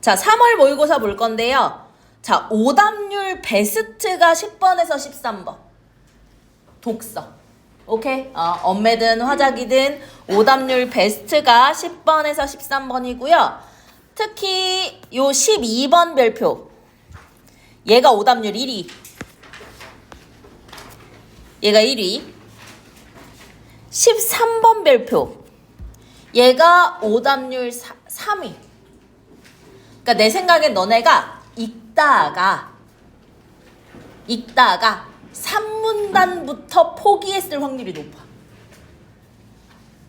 자, 3월 모의고사 볼 건데요. 자, 오답률 베스트가 10번에서 13번. 독서. 오케이? 엄매든 화작이든 오답률 베스트가 10번에서 13번이고요. 특히 요 12번 별표. 얘가 오답률 1위. 얘가 1위. 13번 별표. 얘가 오답률 3위. 그러니까 내 생각엔 너네가 읽다가 3문단부터 포기했을 확률이 높아.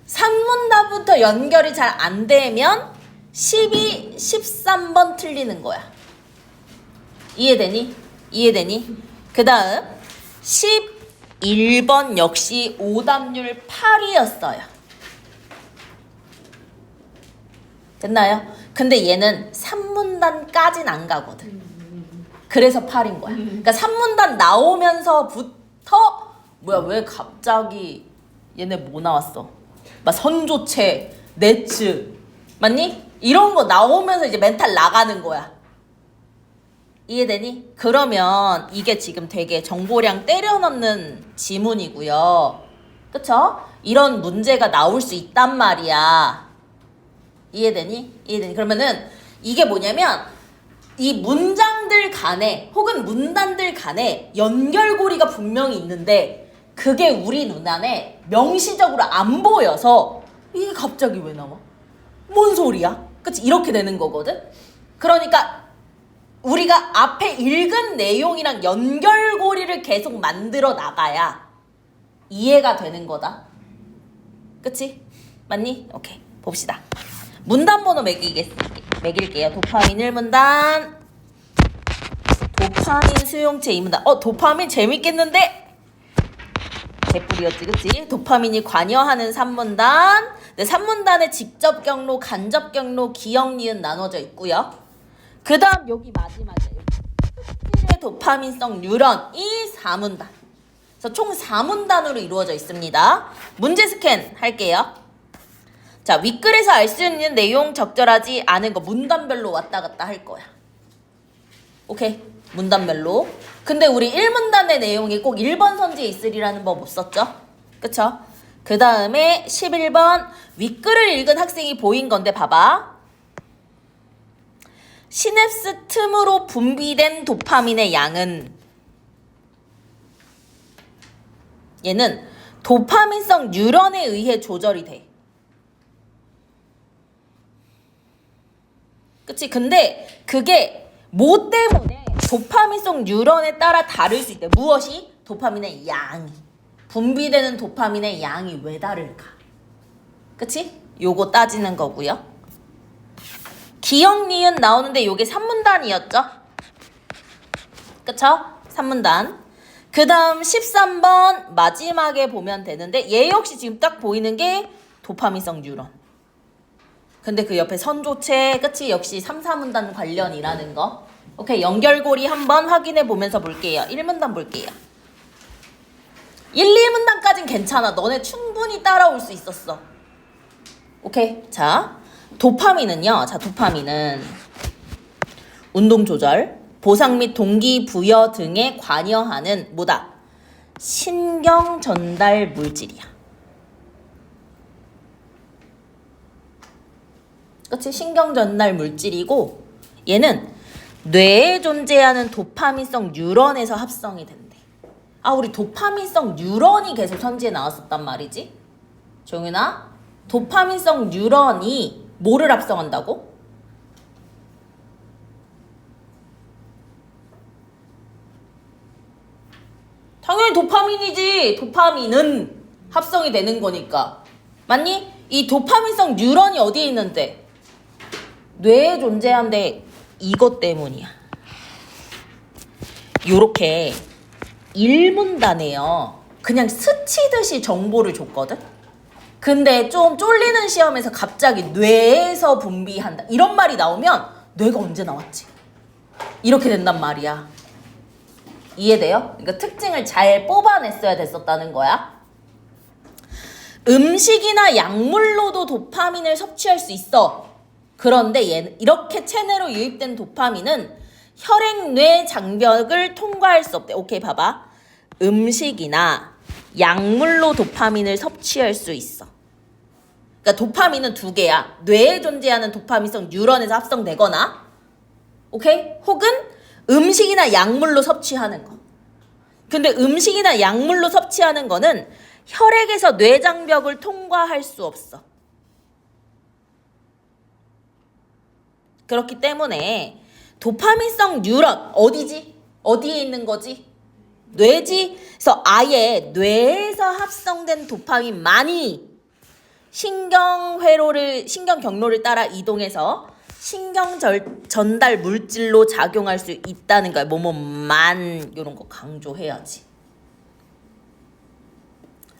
3문단부터 연결이 잘 안 되면 12, 13번 틀리는 거야. 이해되니? 이해되니? 그 다음 11번 역시 오답률 8위였어요. 됐나요? 근데 얘는 3문단까진 안 가거든. 그래서 8인 거야. 그러니까 3문단 나오면서부터 뭐야 왜 갑자기 얘네 뭐 나왔어? 막 선조체, 네츠 맞니? 이런 거 나오면서 이제 멘탈 나가는 거야. 이해되니? 그러면 이게 지금 되게 정보량 때려 넣는 지문이고요. 그쵸? 이런 문제가 나올 수 있단 말이야. 이해되니? 이해되니? 그러면은 이게 뭐냐면 이 문장들 간에 혹은 문단들 간에 연결고리가 분명히 있는데 그게 우리 눈안에 명시적으로 안 보여서 이게 갑자기 왜 나와? 뭔 소리야? 그치? 이렇게 되는 거거든? 그러니까 우리가 앞에 읽은 내용이랑 연결고리를 계속 만들어 나가야 이해가 되는 거다. 그치? 맞니? 오케이. 봅시다. 문단 번호 매길게요. 도파민 1문단. 도파민 수용체 2문단. 도파민 재밌겠는데? 개뿔이었지, 그치? 도파민이 관여하는 3문단. 네, 3문단에 직접 경로, 간접 경로, 기억, 니은 나눠져 있고요. 그 다음 여기 마지막에 특질의 도파민성 뉴런이 4문단. 그래서 총 4문단으로 이루어져 있습니다. 문제 스캔 할게요. 자, 윗글에서 알 수 있는 내용 적절하지 않은 거 문단별로 왔다 갔다 할 거야. 오케이? 문단별로. 근데 우리 1문단의 내용이 꼭 1번 선지에 있으리라는 법 못 썼죠? 그쵸? 그 다음에 11번 윗글을 읽은 학생이 보인 건데 봐봐. 시냅스 틈으로 분비된 도파민의 양은 얘는 도파민성 뉴런에 의해 조절이 돼. 그치? 근데 그게 뭐 때문에 도파민성 뉴런에 따라 다를 수 있대. 무엇이? 도파민의 양이. 분비되는 도파민의 양이 왜 다를까? 그치? 요거 따지는 거고요. 기억, 니은 나오는데 요게 3문단이었죠? 그쵸? 3문단. 그 다음 13번 마지막에 보면 되는데 얘 역시 지금 딱 보이는 게 도파민성 뉴런. 근데 그 옆에 선조체, 그치? 역시 3, 4문단 관련이라는 거. 오케이, 연결고리 한번 확인해 보면서 볼게요. 1문단 볼게요. 1, 2문단까진 괜찮아. 너네 충분히 따라올 수 있었어. 오케이, 자, 도파민은요. 자, 도파민은 운동조절, 보상 및 동기부여 등에 관여하는 뭐다? 신경전달 물질이야. 그치? 신경전달 물질이고 얘는 뇌에 존재하는 도파민성 뉴런에서 합성이 된대. 우리 도파민성 뉴런이 계속 선지에 나왔었단 말이지. 정윤아, 도파민성 뉴런이 뭐를 합성한다고? 당연히 도파민이지. 도파민은 합성이 되는 거니까. 맞니? 이 도파민성 뉴런이 어디에 있는데? 뇌에 존재한데 이것 때문이야. 요렇게 1문단에요. 그냥 스치듯이 정보를 줬거든? 근데 좀 쫄리는 시험에서 갑자기 뇌에서 분비한다. 이런 말이 나오면 뇌가 언제 나왔지? 이렇게 된단 말이야. 이해돼요? 그러니까 특징을 잘 뽑아냈어야 됐었다는 거야. 음식이나 약물로도 도파민을 섭취할 수 있어. 그런데 얘는 이렇게 체내로 유입된 도파민은 혈액-뇌 장벽을 통과할 수 없대. 오케이, 봐봐. 음식이나 약물로 도파민을 섭취할 수 있어. 그러니까 도파민은 두 개야. 뇌에 존재하는 도파민성 뉴런에서 합성되거나, 오케이? 혹은 음식이나 약물로 섭취하는 거. 근데 음식이나 약물로 섭취하는 거는 혈액에서 뇌장벽을 통과할 수 없어. 그렇기 때문에 도파민성 뉴런 어디지? 어디에 있는 거지? 뇌지? 그래서 아예 뇌에서 합성된 도파민만이 신경 경로를 따라 이동해서 신경 전달 물질로 작용할 수 있다는 거야. 뭐뭐만 이런 거 강조해야지.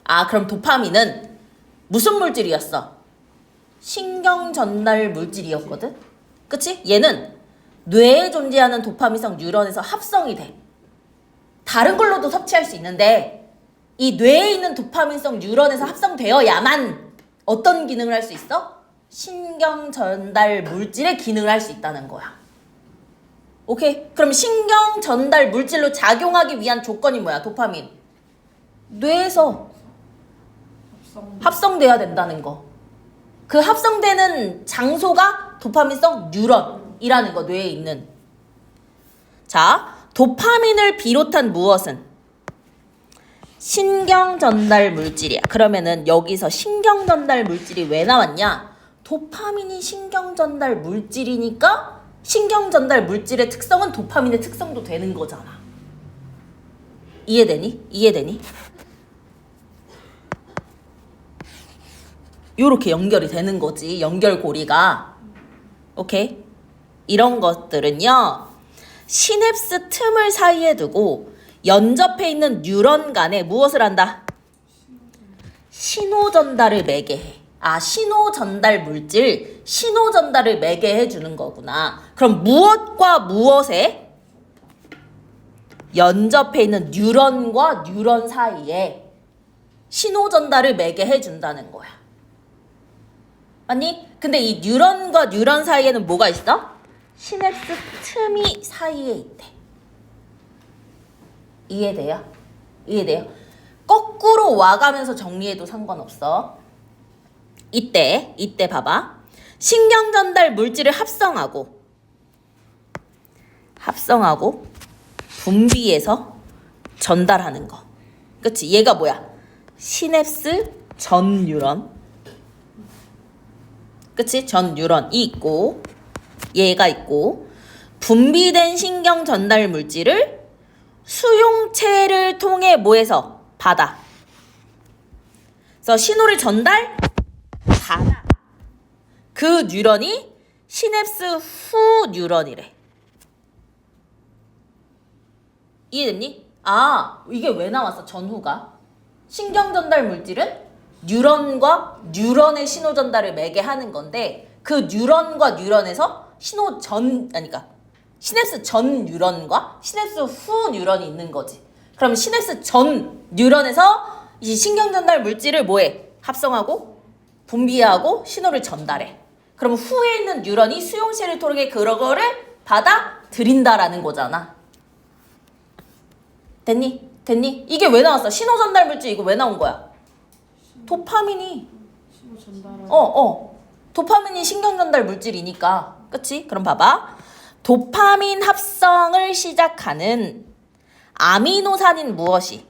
아, 그럼 도파민은 무슨 물질이었어? 신경 전달 물질이었거든? 그치? 얘는 뇌에 존재하는 도파민성 뉴런에서 합성이 돼. 다른 걸로도 섭취할 수 있는데 이 뇌에 있는 도파민성 뉴런에서 합성되어야만 어떤 기능을 할 수 있어? 신경 전달 물질의 기능을 할 수 있다는 거야. 오케이? 그럼 신경 전달 물질로 작용하기 위한 조건이 뭐야? 도파민. 뇌에서 합성돼야 된다는 거. 그 합성되는 장소가 도파민성 뉴런이라는 거, 뇌에 있는. 자, 도파민을 비롯한 무엇은 신경 전달 물질이야. 그러면은 여기서 신경 전달 물질이 왜 나왔냐? 도파민이 신경 전달 물질이니까 신경 전달 물질의 특성은 도파민의 특성도 되는 거잖아. 이해되니? 이해되니? 요렇게 연결이 되는 거지. 연결고리가. 오케이? 이런 것들은요, 시냅스 틈을 사이에 두고 연접해 있는 뉴런 간에 무엇을 한다? 신호 전달을 매개해. 아, 신호 전달 물질, 신호 전달을 매개해 주는 거구나. 그럼 무엇과 무엇에 연접해 있는 뉴런과 뉴런 사이에 신호 전달을 매개해 준다는 거야. 맞니? 근데 이 뉴런과 뉴런 사이에는 뭐가 있어? 시냅스 틈이 사이에 있대. 이해돼요? 이해돼요? 거꾸로 와가면서 정리해도 상관없어. 이때 봐봐. 신경 전달 물질을 합성하고 분비해서 전달하는 거. 그치? 얘가 뭐야? 시냅스 전 뉴런. 그치? 전 뉴런이 있고 얘가 있고, 분비된 신경 전달 물질을 수용체를 통해 뭐해서? 받아. 그래서 신호를 전달? 받아. 그 뉴런이 시냅스 후 뉴런이래. 이해됐니? 아, 이게 왜 나왔어? 전후가. 신경 전달 물질은 뉴런과 뉴런의 신호 전달을 매개하는 건데, 그 뉴런과 뉴런에서 그러니까 시냅스 전 뉴런과 시냅스 후 뉴런이 있는 거지. 그럼 시냅스 전 뉴런에서 이 신경 전달 물질을 뭐해? 합성하고 분비하고 신호를 전달해. 그럼 후에 있는 뉴런이 수용체를 통해 그거를 받아들인다라는 거잖아. 됐니? 됐니? 이게 왜 나왔어? 신호 전달 물질 이거 왜 나온 거야? 도파민이 신호 전달하는 도파민이 신경 전달 물질이니까. 그치? 그럼 봐봐. 도파민 합성을 시작하는 아미노산인 무엇이?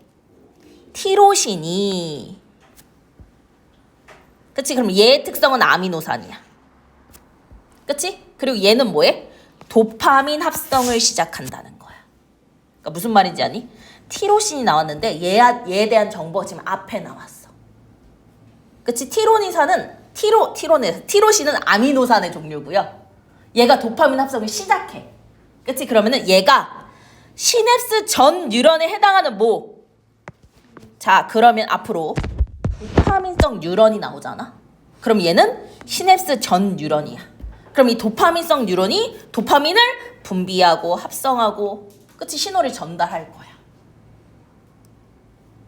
티로신이. 그치? 그럼 얘의 특성은 아미노산이야. 그치? 그리고 얘는 뭐해? 도파민 합성을 시작한다는 거야. 그러니까 무슨 말인지 아니? 티로신이 나왔는데 얘에 대한 정보가 지금 앞에 나왔어. 그치? 티로신은 아미노산의 종류고요. 얘가 도파민 합성을 시작해. 그치? 그러면은 얘가 시냅스 전 뉴런에 해당하는 뭐? 자, 그러면 앞으로 도파민성 뉴런이 나오잖아. 그럼 얘는 시냅스 전 뉴런이야. 그럼 이 도파민성 뉴런이 도파민을 분비하고 합성하고, 그치? 신호를 전달할 거야.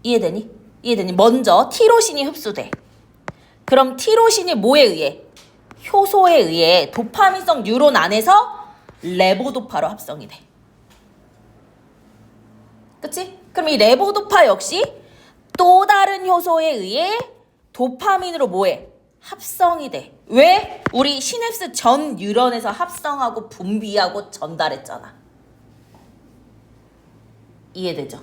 이해되니? 이해되니? 먼저 티로신이 흡수돼. 그럼 티로신이 뭐에 의해? 효소에 의해 도파민성 뉴런 안에서 레보도파로 합성이 돼. 그치? 그럼 이 레보도파 역시 또 다른 효소에 의해 도파민으로 뭐해? 합성이 돼. 왜? 우리 시냅스 전 뉴런에서 합성하고 분비하고 전달했잖아. 이해되죠?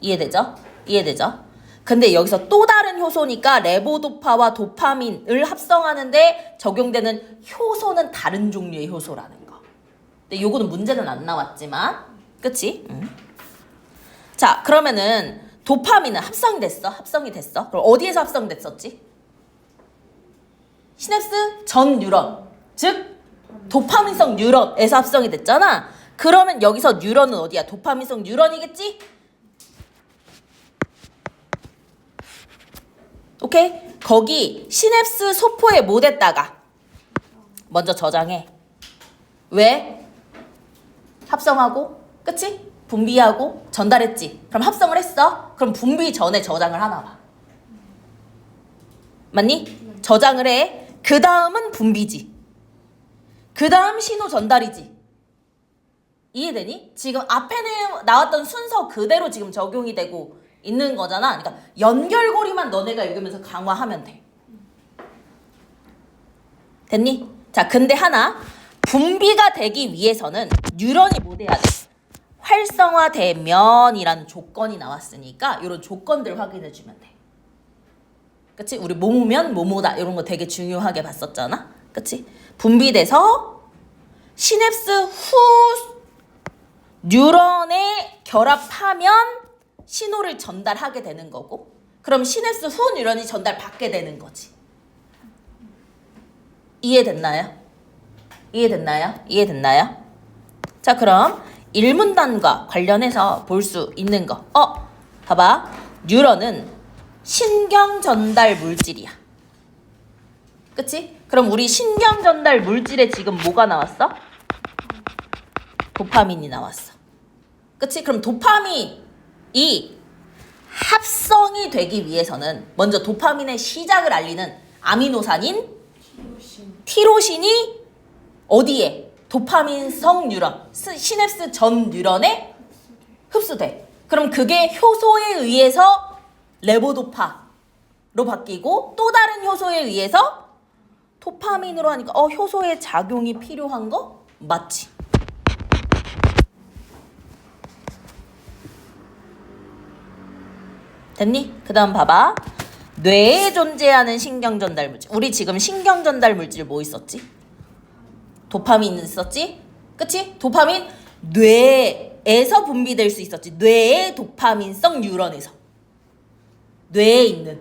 이해되죠? 이해되죠? 근데 여기서 또 다른 효소니까 레보도파와 도파민을 합성하는데 적용되는 효소는 다른 종류의 효소라는 거. 근데 요거는 문제는 안 나왔지만, 그치? 자, 그러면은 도파민은 합성이 됐어? 합성이 됐어? 그럼 어디에서 합성됐었지? 시냅스 전 뉴런, 즉 도파민성 뉴런에서 합성이 됐잖아. 그러면 여기서 뉴런은 어디야? 도파민성 뉴런이겠지? 오케이? 거기 시냅스 소포에 못 했다가 먼저 저장해. 왜? 합성하고, 그치? 분비하고 전달했지. 그럼 합성을 했어. 그럼 분비 전에 저장을 하나 봐. 맞니? 저장을 해. 그 다음은 분비지. 그 다음 신호 전달이지. 이해되니? 지금 앞에 나왔던 순서 그대로 지금 적용이 되고 있는 거잖아. 그러니까 연결고리만 너네가 읽으면서 강화하면 돼. 됐니? 자, 근데 하나, 분비가 되기 위해서는 뉴런이 뭐 돼야 돼? 활성화되면이라는 조건이 나왔으니까 이런 조건들 확인해 주면 돼. 그치? 우리 뭐뭐면 뭐뭐다 이런 거 되게 중요하게 봤었잖아. 그치? 분비돼서 시냅스 후 뉴런에 결합하면 신호를 전달하게 되는 거고, 그럼 시냅스 후 뉴런이 전달받게 되는 거지. 이해됐나요? 이해됐나요? 이해됐나요? 자, 그럼 일문단과 관련해서 볼 수 있는 거. 봐봐. 뉴런은 신경 전달 물질이야. 그치? 그럼 우리 신경 전달 물질에 지금 뭐가 나왔어? 도파민이 나왔어. 그치? 그럼 도파민이 합성이 되기 위해서는 먼저 도파민의 시작을 알리는 아미노산인 티로신이 어디에? 도파민성 뉴런, 시냅스 전 뉴런에 흡수돼. 그럼 그게 효소에 의해서 레보도파로 바뀌고 또 다른 효소에 의해서 도파민으로 하니까 효소의 작용이 필요한 거 맞지? 됐니? 그 다음 봐봐. 뇌에 존재하는 신경전달 물질. 우리 지금 신경전달 물질 뭐 있었지? 도파민 있었지? 그치? 도파민 뇌에서 분비될 수 있었지. 뇌의 도파민성 뉴런에서. 뇌에 있는.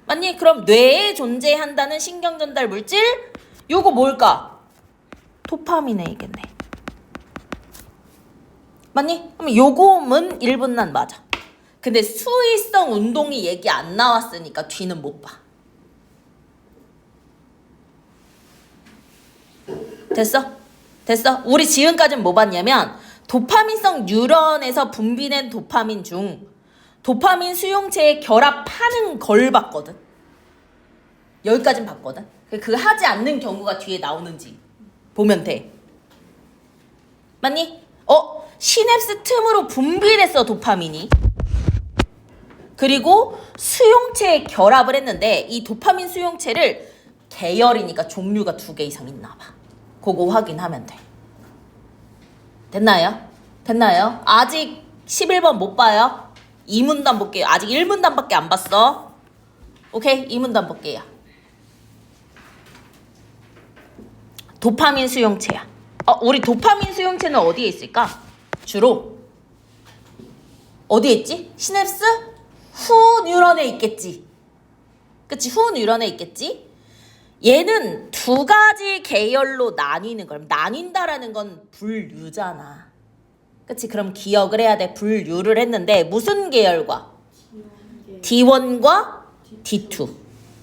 맞니? 그럼 뇌에 존재한다는 신경전달 물질 요거 뭘까? 도파민이겠네. 맞니? 그럼 요거는 1분난 맞아. 근데 수의성 운동이 얘기 안 나왔으니까 뒤는 못 봐. 됐어? 됐어? 우리 지금까지는 뭐 봤냐면 도파민성 뉴런에서 분비된 도파민 중 도파민 수용체에 결합하는 걸 봤거든. 여기까진 봤거든. 그 하지 않는 경우가 뒤에 나오는지 보면 돼. 맞니? 시냅스 틈으로 분비됐어, 도파민이. 그리고 수용체에 결합을 했는데 이 도파민 수용체를 계열이니까 종류가 2개 이상 있나 봐. 그거 확인하면 돼. 됐나요? 됐나요? 아직 11번 못 봐요? 2문단 볼게요. 아직 1문단밖에 안 봤어. 오케이? 2문단 볼게요. 도파민 수용체야. 우리 도파민 수용체는 어디에 있을까? 주로 어디에 있지? 시냅스 후 뉴런에 있겠지. 그치? 후 뉴런에 있겠지? 얘는 2가지 계열로 나뉘는 걸. 나뉜다라는 건 분류잖아. 그치? 그럼 기억을 해야 돼. 분류를 했는데 무슨 계열과? D1과 D2.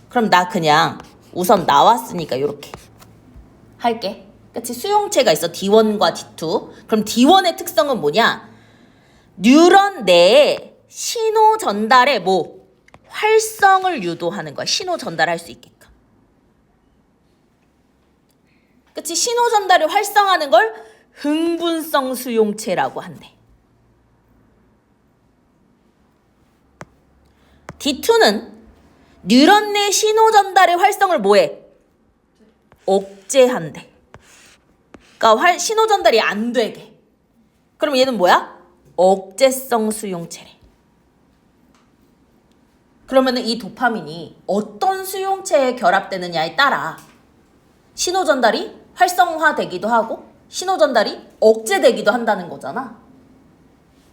그럼 나 그냥 우선 나왔으니까 이렇게 할게. 그치? 수용체가 있어. D1과 D2. 그럼 D1의 특성은 뭐냐? 뉴런 내에 신호 전달에 활성을 유도하는 거야. 신호 전달할 수 있게끔. 그치? 신호 전달을 활성화하는 걸 흥분성 수용체라고 한대. D2는 뉴런 내 신호 전달의 활성을 뭐해? 억제한대. 그러니까 신호 전달이 안 되게. 그럼 얘는 뭐야? 억제성 수용체래. 그러면은 이 도파민이 어떤 수용체에 결합되느냐에 따라 신호 전달이 활성화되기도 하고 신호 전달이 억제되기도 한다는 거잖아.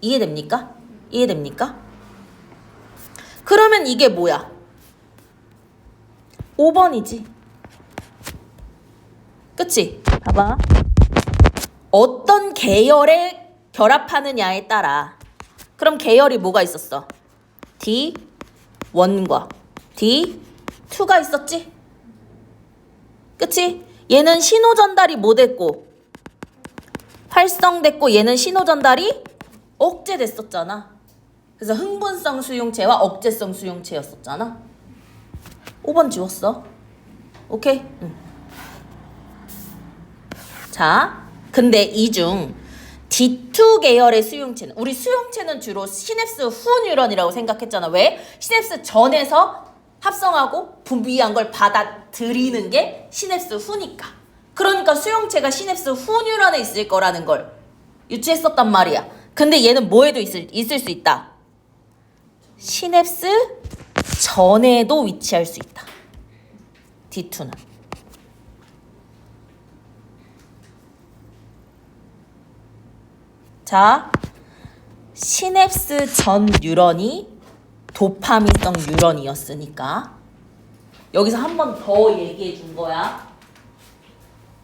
이해됩니까? 이해됩니까? 그러면 이게 뭐야? 5번이지. 그치? 봐봐. 어떤 계열에 결합하느냐에 따라. 그럼 계열이 뭐가 있었어? D1과 D2가 있었지? 그치? 얘는 신호 전달이 뭐 됐고? 활성됐고 얘는 신호 전달이 억제됐었잖아. 그래서 흥분성 수용체와 억제성 수용체였었잖아. 5번 지웠어. 오케이? 응. 자, 근데 이 중 D2 계열의 수용체는, 우리 수용체는 주로 시냅스 후 뉴런이라고 생각했잖아. 왜? 시냅스 전에서 합성하고 분비한 걸 받아들이는 게 시냅스 후니까. 그러니까 수용체가 시냅스 후 뉴런에 있을 거라는 걸 유추했었단 말이야. 근데 얘는 뭐에도 있을 수 있다. 시냅스 전에도 위치할 수 있다. D2는. 자, 시냅스 전 뉴런이 도파민성 뉴런이었으니까 여기서 한 번 더 얘기해 준 거야.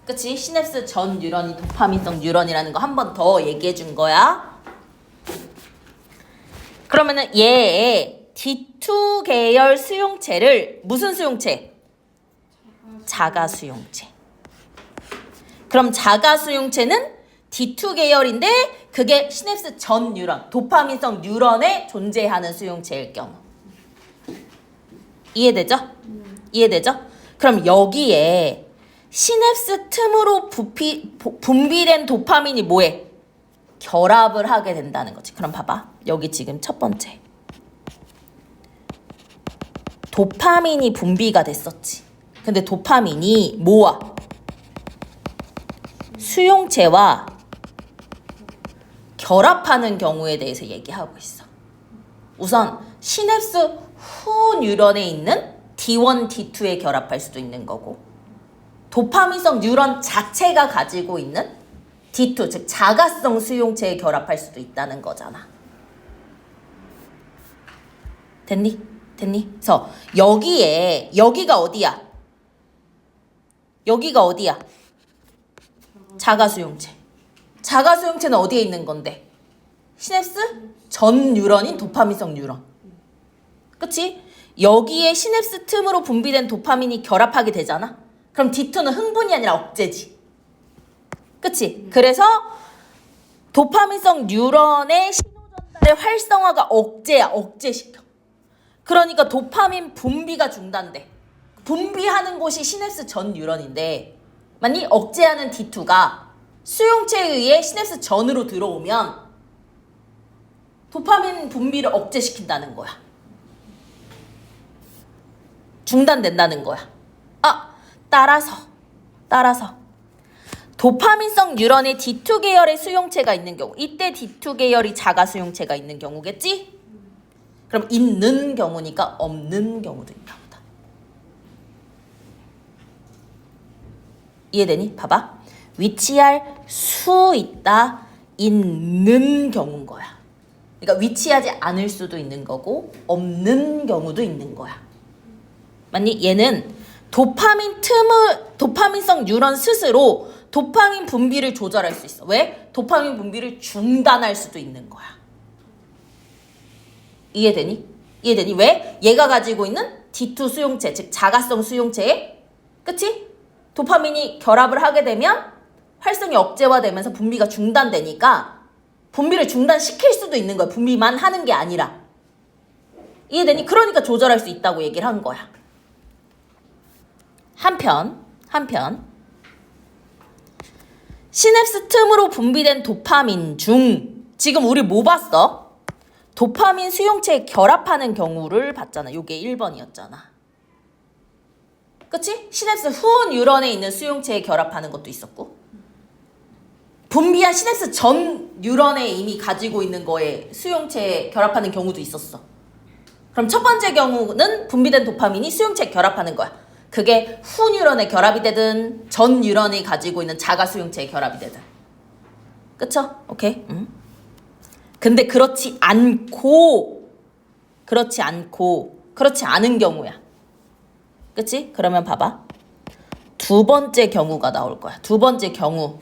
그치? 시냅스 전 뉴런이 도파민성 뉴런이라는 거 한 번 더 얘기해 준 거야. 그러면은 얘의 D2 계열 수용체를 무슨 수용체? 자가 수용체. 그럼 자가 수용체는 D2 계열인데 그게 시냅스 전 뉴런, 도파민성 뉴런에 존재하는 수용체일 경우. 이해되죠? 이해되죠? 그럼 여기에 시냅스 틈으로 분비된 도파민이 뭐해? 결합을 하게 된다는 거지. 그럼 봐봐. 여기 지금 첫 번째. 도파민이 분비가 됐었지. 근데 도파민이 뭐야? 수용체와 결합하는 경우에 대해서 얘기하고 있어. 우선 시냅스 후 뉴런에 있는 D1, D2에 결합할 수도 있는 거고 도파민성 뉴런 자체가 가지고 있는 D2, 즉 자가성 수용체에 결합할 수도 있다는 거잖아. 됐니? 됐니? 그래서 여기가 어디야? 여기가 어디야? 자가 수용체. 자가 수용체는 어디에 있는 건데? 시냅스 전 뉴런인 도파민성 뉴런. 그치? 여기에 시냅스 틈으로 분비된 도파민이 결합하게 되잖아? 그럼 D2는 흥분이 아니라 억제지. 그치? 그래서 도파민성 뉴런의 신호전달의 활성화가 억제야. 억제시켜. 그러니까 도파민 분비가 중단돼. 분비하는 곳이 시냅스 전 뉴런인데 만약 억제하는 D2가 수용체에 의해 시냅스 전으로 들어오면 도파민 분비를 억제시킨다는 거야. 중단된다는 거야. 따라서 도파민성 뉴런의 D2 계열의 수용체가 있는 경우, 이때 D2 계열이 자가 수용체가 있는 경우겠지? 그럼 있는 경우니까 없는 경우도 있나 보다. 이해되니? 봐봐. 위치할 수 있다, 있는 경우인 거야. 그러니까 위치하지 않을 수도 있는 거고 없는 경우도 있는 거야. 만약 얘는 도파민성 뉴런 스스로 도파민 분비를 조절할 수 있어. 왜? 도파민 분비를 중단할 수도 있는 거야. 이해되니? 이해되니? 왜? 얘가 가지고 있는 D2 수용체, 즉 자가성 수용체에, 그치? 도파민이 결합을 하게 되면 활성이 억제화되면서 분비가 중단되니까 분비를 중단시킬 수도 있는 거야. 분비만 하는 게 아니라. 이해되니? 그러니까 조절할 수 있다고 얘기를 한 거야. 한편 시냅스 틈으로 분비된 도파민 중 지금 우리 뭐 봤어? 도파민 수용체에 결합하는 경우를 봤잖아. 요게 1번이었잖아. 그치? 시냅스 후 뉴런에 있는 수용체에 결합하는 것도 있었고 분비한 시냅스 전 뉴런에 이미 가지고 있는 거에 수용체에 결합하는 경우도 있었어. 그럼 첫 번째 경우는 분비된 도파민이 수용체에 결합하는 거야. 그게 후 뉴런에 결합이 되든 전 뉴런이 가지고 있는 자가 수용체에 결합이 되든. 그쵸? 오케이. 근데 그렇지 않은 경우야. 그치? 그러면 봐봐. 두 번째 경우가 나올 거야. 두 번째 경우.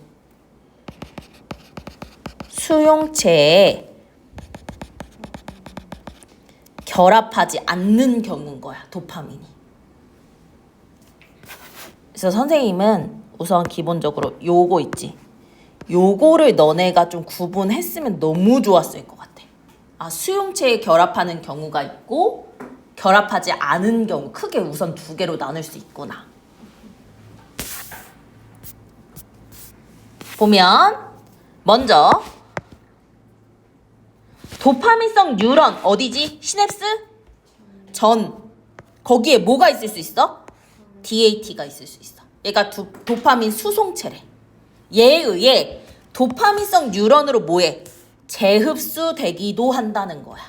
수용체에 결합하지 않는 경우인 거야. 도파민이. 그래서 선생님은 우선 기본적으로 요거 있지. 요거를 너네가 좀 구분했으면 너무 좋았을 것 같아. 아, 수용체에 결합하는 경우가 있고 결합하지 않은 경우 크게 우선 두 개로 나눌 수 있구나. 보면 먼저 도파민성 뉴런 어디지? 시냅스? 전 거기에 뭐가 있을 수 있어? DAT가 있을 수 있어. 얘가 도파민 수송체래. 얘에 의해 도파민성 뉴런으로 뭐해? 재흡수되기도 한다는 거야.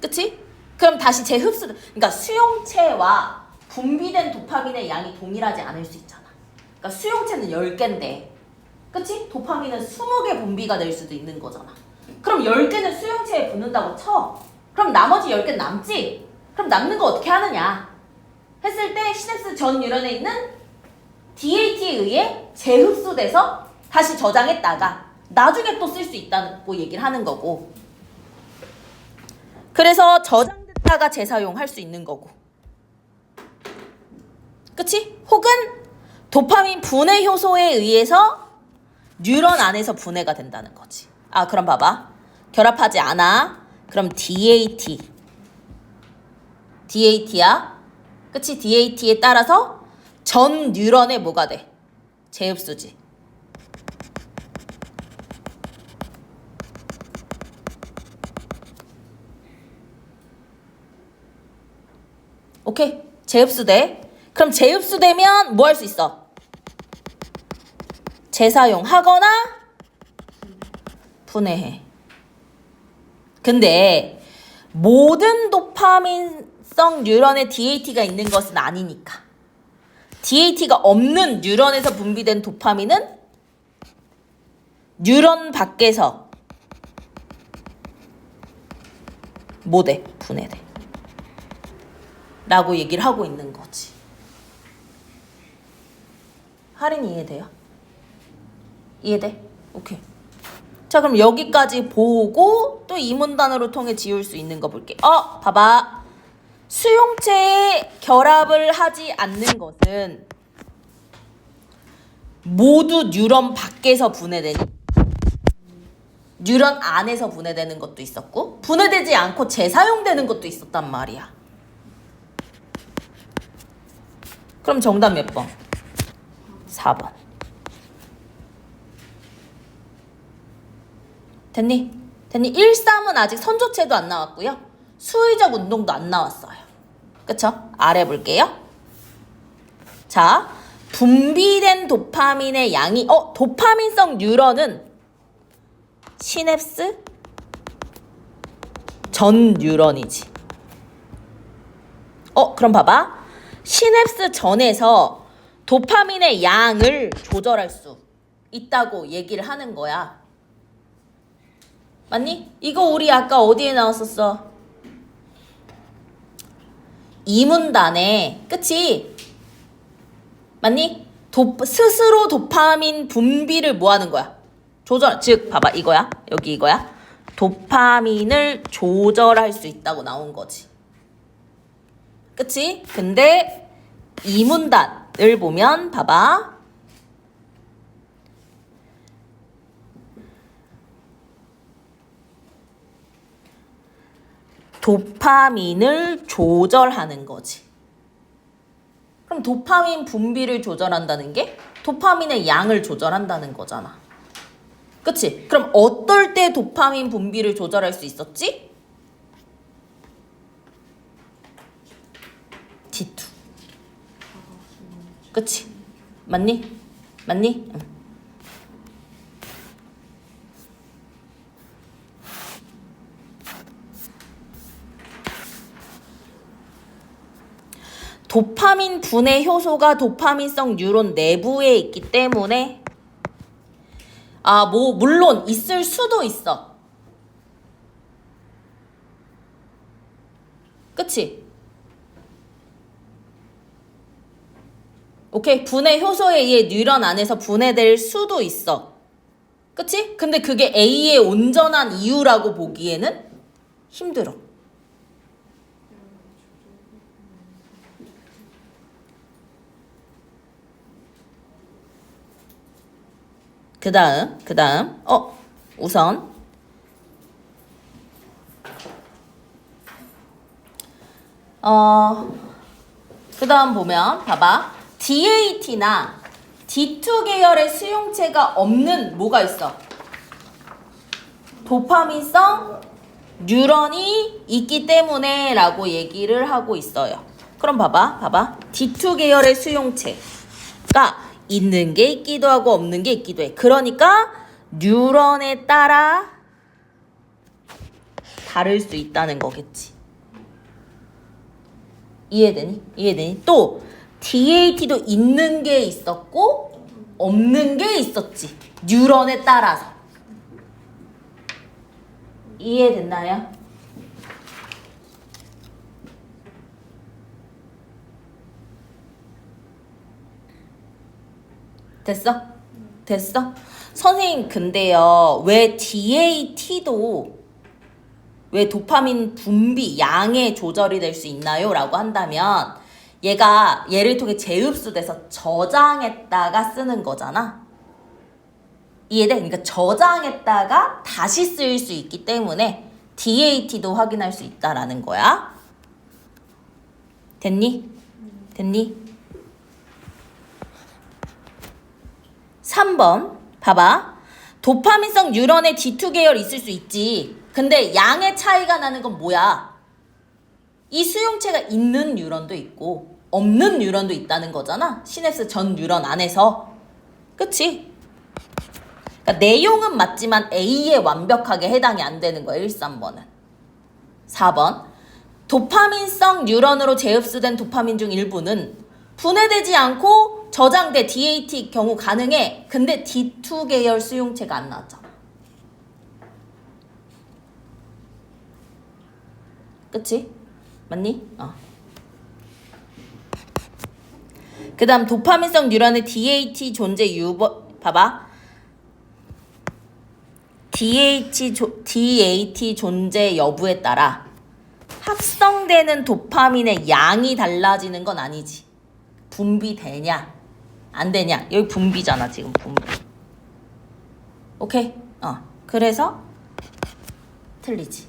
그치? 그럼 다시 그러니까 수용체와 분비된 도파민의 양이 동일하지 않을 수 있잖아. 그러니까 수용체는 10개인데 그치? 도파민은 20개 분비가 될 수도 있는 거잖아. 그럼 10개는 수용체에 붙는다고 쳐. 그럼 나머지 10개는 남지? 그럼 남는 거 어떻게 하느냐? 했을 때 시냅스 전 뉴런에 있는 DAT에 의해 재흡수돼서 다시 저장했다가 나중에 또 쓸 수 있다고 얘기를 하는 거고. 그래서 저장됐다가 재사용할 수 있는 거고. 그치? 혹은 도파민 분해 효소에 의해서 뉴런 안에서 분해가 된다는 거지. 아, 그럼 봐봐. 결합하지 않아. 그럼 DAT야. 그치? DAT에 따라서 전 뉴런에 뭐가 돼? 재흡수지. 오케이. 재흡수돼. 그럼 재흡수되면 뭐 할 수 있어? 재사용하거나 분해해. 근데 모든 도파민성 뉴런에 DAT가 있는 것은 아니니까. DAT가 없는 뉴런에서 분비된 도파민은 뉴런 밖에서 뭐돼? 분해돼. 라고 얘기를 하고 있는 거지. 할인이 이해돼요? 이해돼? 오케이. 자, 그럼 여기까지 보고 또 이 문단으로 통해 지울 수 있는 거 볼게. 봐봐. 수용체에 결합을 하지 않는 것은 모두 뉴런 밖에서 분해되니 뉴런 안에서 분해되는 것도 있었고 분해되지 않고 재사용되는 것도 있었단 말이야. 그럼 정답 몇 번? 4번. 됐니? 1, 3은 아직 선조체도 안 나왔고요. 수의적 운동도 안 나왔어요. 그쵸? 아래 볼게요. 자, 분비된 도파민의 양이 도파민성 뉴런은 시냅스 전 뉴런이지. 그럼 봐봐. 시냅스 전에서 도파민의 양을 조절할 수 있다고 얘기를 하는 거야. 맞니? 이거 우리 아까 어디에 나왔었어? 이 문단에. 그치? 맞니? 스스로 도파민 분비를 뭐 하는 거야? 조절. 즉 봐봐. 이거야. 여기 이거야. 도파민을 조절할 수 있다고 나온 거지. 그치? 근데 이 문단을 보면 봐봐. 도파민을 조절하는 거지. 그럼 도파민 분비를 조절한다는 게 도파민의 양을 조절한다는 거잖아. 그치? 그럼 어떨 때 도파민 분비를 조절할 수 있었지? D2. 그치? 맞니? 맞니? 응. 도파민 분해 효소가 도파민성 뉴런 내부에 있기 때문에 물론 있을 수도 있어. 그치? 오케이. 분해 효소에 의해 뉴런 안에서 분해될 수도 있어. 그치? 근데 그게 A의 온전한 이유라고 보기에는 힘들어. 그 다음 우선 그 다음 보면 봐봐. DAT나 D2 계열의 수용체가 없는 뭐가 있어? 도파민성 뉴런이 있기 때문에 라고 얘기를 하고 있어요. 그럼 봐봐. D2 계열의 수용체가 있는 게 있기도 하고 없는 게 있기도 해. 그러니까 뉴런에 따라 다를 수 있다는 거겠지. 이해되니? 또 DAT도 있는 게 있었고 없는 게 있었지. 뉴런에 따라서. 이해됐나요? 됐어? 선생님 근데요 왜 DAT도 왜 도파민 분비 양의 조절이 될 수 있나요? 라고 한다면 얘가 얘를 통해 재흡수돼서 저장했다가 쓰는 거잖아. 이해돼? 그러니까 저장했다가 다시 쓰일 수 있기 때문에 DAT도 확인할 수 있다라는 거야. 됐니? 3번 봐봐. 도파민성 뉴런의 D2 계열 있을 수 있지. 근데 양의 차이가 나는 건 뭐야? 이 수용체가 있는 뉴런도 있고 없는 뉴런도 있다는 거잖아. 시냅스 전 뉴런 안에서. 그치? 그러니까 내용은 맞지만 A에 완벽하게 해당이 안 되는 거야. 1, 3번은. 4번. 도파민성 뉴런으로 재흡수된 도파민 중 일부는 분해되지 않고 저장돼 DAT 경우 가능해. 근데 D2 계열 수용체가 안 나왔잖아. 그치? 맞니? 그 다음 도파민성 뉴런의 DAT 존재 봐봐. DAT 존재 여부에 따라 합성되는 도파민의 양이 달라지는 건 아니지. 분비되냐 안 되냐. 여기 분비잖아 지금 분비. 오케이? 그래서 틀리지.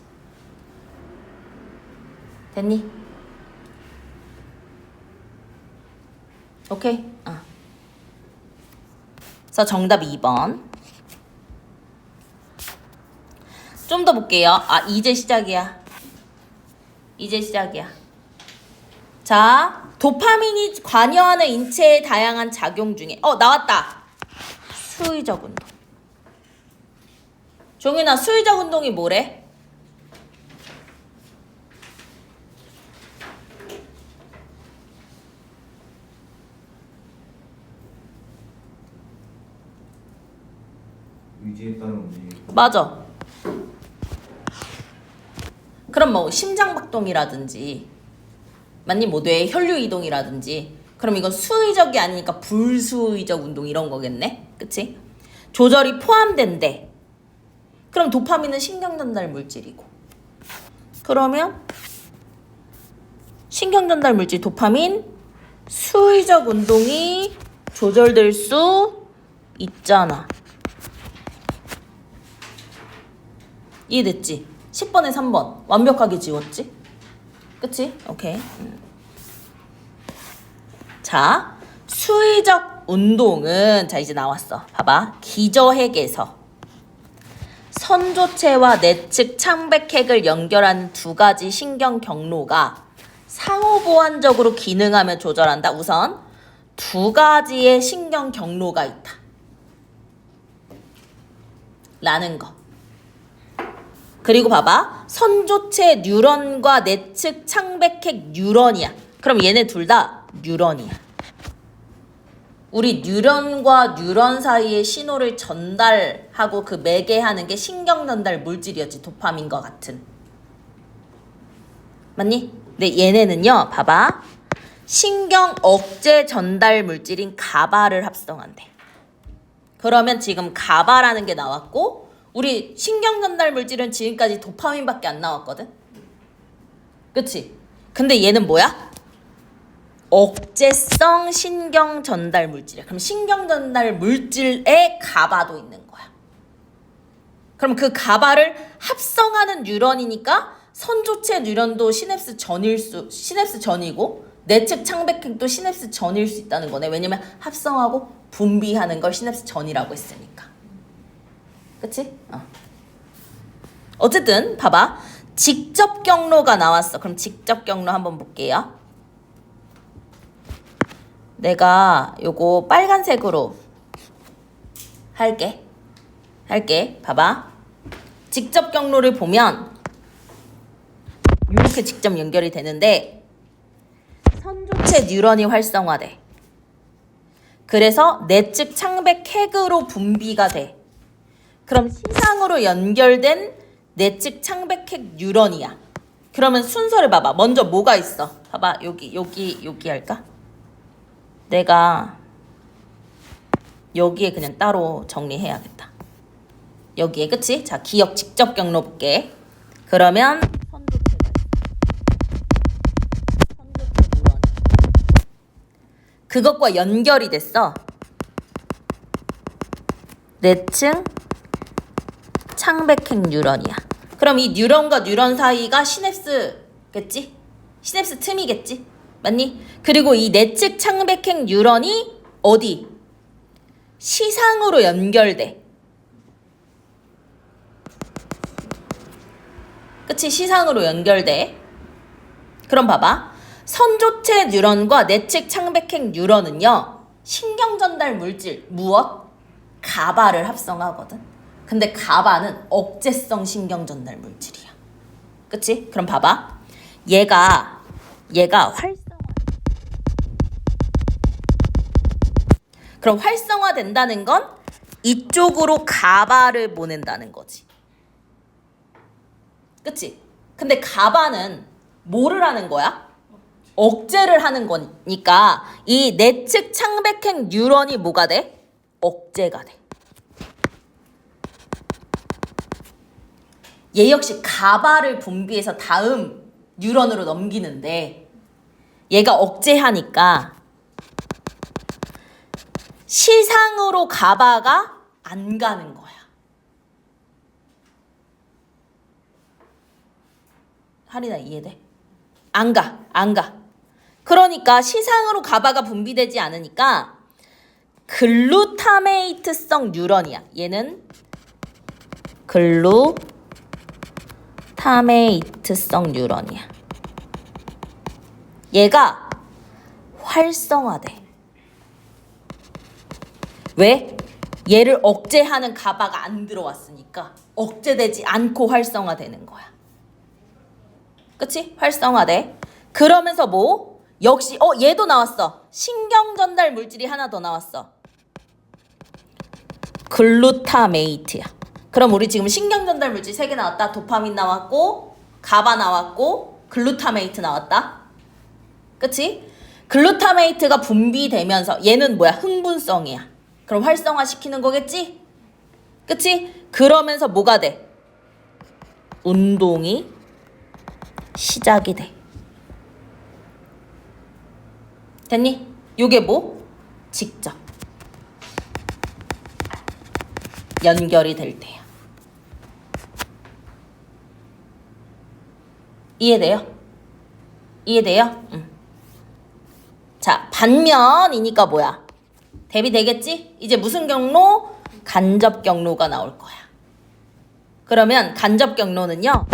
됐니? 오케이? 그래서 정답 2번. 좀 더 볼게요. 이제 시작이야. 자, 도파민이 관여하는 인체의 다양한 작용 중에 나왔다. 수의적 운동. 종윤아, 수의적 운동이 뭐래? 의지에 따른 움직임. 맞아. 그럼 뭐 심장박동이라든지 맞니? 뭐 뇌의 혈류 이동이라든지. 그럼 이건 수의적이 아니니까 불수의적 운동 이런 거겠네. 그치? 조절이 포함된대. 그럼 도파민은 신경전달 물질이고. 그러면 신경전달 물질 도파민 수의적 운동이 조절될 수 있잖아. 이해됐지? 10번에 3번 완벽하게 지웠지? 그치? 오케이. 자, 수의적 운동은 자 이제 나왔어. 봐봐. 기저핵에서 선조체와 내측 창백핵을 연결하는 두 가지 신경 경로가 상호보완적으로 기능하며 조절한다. 우선 두 가지의 신경 경로가 있다. 라는 거. 그리고 봐봐. 선조체 뉴런과 내측 창백핵 뉴런이야. 그럼 얘네 둘 다 뉴런이야. 우리 뉴런과 뉴런 사이의 신호를 전달하고 그 매개하는 게 신경 전달 물질이었지. 도파민과 같은. 맞니? 근데 얘네는요. 봐봐. 신경 억제 전달 물질인 가바를 합성한대. 그러면 지금 가바라는 게 나왔고 우리 신경 전달 물질은 지금까지 도파민밖에 안 나왔거든. 그치? 근데 얘는 뭐야? 억제성 신경 전달 물질이야. 그럼 신경 전달 물질에 가바도 있는 거야. 그럼 그 가바를 합성하는 뉴런이니까 선조체 뉴런도 시냅스 전이고 내측 창백핵도 시냅스 전일 수 있다는 거네. 왜냐면 합성하고 분비하는 걸 시냅스 전이라고 했으니까. 그치? 어쨌든 봐봐. 직접 경로가 나왔어. 그럼 직접 경로 한번 볼게요. 내가 요거 빨간색으로 할게. 봐봐. 직접 경로를 보면 이렇게 직접 연결이 되는데 선조체 뉴런이 활성화돼. 그래서 내측 창백핵으로 분비가 돼. 그럼 시상으로 연결된 내측 창백핵 뉴런이야. 그러면 순서를 봐봐. 먼저 뭐가 있어? 봐봐. 여기 할까? 내가 여기에 그냥 따로 정리해야겠다. 여기에, 그치? 자, 기억 직접 경로 볼게. 그러면 선조체 뉴런. 그것과 연결이 됐어. 내층 창백핵 뉴런이야. 그럼 이 뉴런과 뉴런 사이가 시냅스겠지? 시냅스 틈이겠지? 맞니? 그리고 이 내측 창백핵 뉴런이 어디? 시상으로 연결돼. 그치? 시상으로 연결돼. 그럼 봐봐. 선조체 뉴런과 내측 창백핵 뉴런은요. 신경 전달 물질 무엇? 가바를 합성하거든. 근데 가바는 억제성 신경 전달 물질이야. 그치? 그럼 봐봐. 얘가 활성화. 그럼 활성화된다는 건 이쪽으로 가바를 보낸다는 거지. 그치? 근데 가바는 뭐를 하는 거야? 억제를 하는 거니까 이 내측 창백핵 뉴런이 뭐가 돼? 억제가 돼. 얘 역시 가바를 분비해서 다음 뉴런으로 넘기는데 얘가 억제하니까 시상으로 가바가 안 가는 거야. 할인아 이해돼? 안 가. 그러니까 시상으로 가바가 분비되지 않으니까 글루타메이트성 뉴런이야. 얘는 글루타메이트성 뉴런이야. 얘가 활성화돼. 왜? 얘를 억제하는 가바가 안 들어왔으니까 억제되지 않고 활성화되는 거야. 그치? 활성화돼. 그러면서 뭐? 역시 얘도 나왔어. 신경 전달 물질이 하나 더 나왔어. 글루타메이트야. 그럼 우리 지금 신경 전달 물질 3개 나왔다. 도파민 나왔고 가바 나왔고 글루타메이트 나왔다. 그치? 글루타메이트가 분비되면서 얘는 뭐야? 흥분성이야. 그럼 활성화시키는 거겠지? 그치? 그러면서 뭐가 돼? 운동이 시작이 돼. 됐니? 요게 뭐? 직접 연결이 될 때야. 이해돼요? 응. 자, 반면이니까 뭐야? 대비되겠지? 이제 무슨 경로? 간접 경로가 나올 거야. 그러면 간접 경로는요.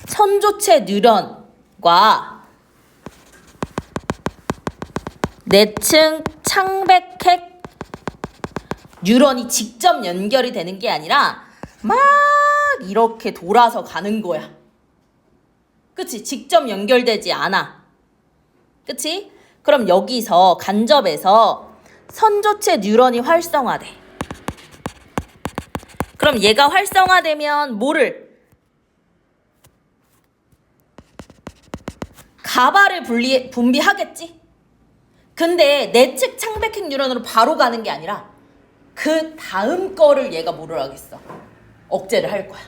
선조체 뉴런과 내층 창백핵 뉴런이 직접 연결이 되는 게 아니라 막 이렇게 돌아서 가는 거야. 그치? 직접 연결되지 않아. 그치? 그럼 여기서 간접에서 선조체 뉴런이 활성화돼. 그럼 얘가 활성화되면 뭐를? 가바를 분비하겠지? 근데 내측 창백핵 뉴런으로 바로 가는 게 아니라 그 다음 거를 얘가 뭐를 하겠어? 억제를 할 거야.